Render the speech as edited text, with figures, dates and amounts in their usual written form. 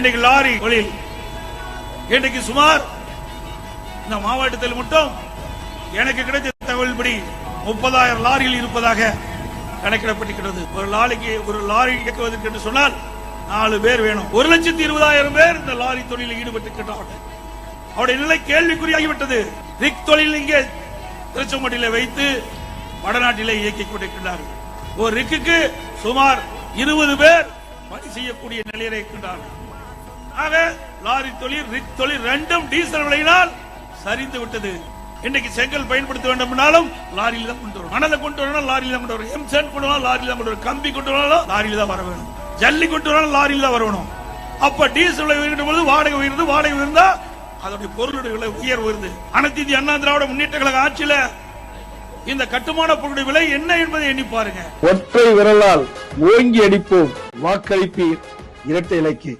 இன்னைக்கு லாரி தொழில் இன்னைக்கு சுமார் இந்த மாவட்டத்தில் மட்டும் எனக்கு கிடைத்த தகவல்படி 30,000 லாரிகள் இருப்பதாக கணக்கிடப்பட்டிருக்கிறது. ஒரு லாரி இயக்குவதற்கு என்று சொன்னால் 4 பேர் வேணும். 1,20,000 பேர் இந்த லாரி தொழிலில் ஈடுபட்டிருக்கிறார்கள். அவருடைய நிலை கேள்விக்குறியாகிவிட்டது. ரிக் தொழில் இங்கே திருச்செங்கோட்டில் வைத்து வடநாட்டிலே இயக்கிக் கொண்டிருக்கிறார்கள். ஒரு ரிக்கு சுமார் 20 பேர் பணி செய்யக்கூடிய நிலையில் இருக்கின்றார்கள். ஆக லாரி தொழில் ரிக் தொழில் ரெண்டும் டீசல் விலையினால் சரிந்து விட்டது. இன்னைக்கு செங்கல் பயன்படுத்த வேண்டும் என்றாலும் லாரியில் தான் கொண்டு வரும். மணலை கொண்டு வரணும் லாரியில் தான் கொண்டு வரும். எம்சன் கொண்டு வரணும் லாரியில் தான் கொண்டு வரும். கம்பி கொண்டு வரணும் லாரியில் தான் வர வேணும். ஜல்லி கொண்டு வரணும் லாரியில் தான் வரணும். அப்ப டீசல் விலை உயர்ந்த பொழுது வாடகை உயர்ந்து, வாடகை உயர்ந்தா அதோடைய பொருளுடைய விலை உயர்வு. அனைத்து இந்திய அண்ணா திராவிட முன்னேற்ற கழக ஆட்சியில இந்த கட்டுமான பொருளுடைய விலை என்ன என்பதை எண்ணி பாருங்க. ஒற்றை விரலால் ஓங்கி அடிப்போம், வாக்களிப்பீர் இரட்டை இலக்கு.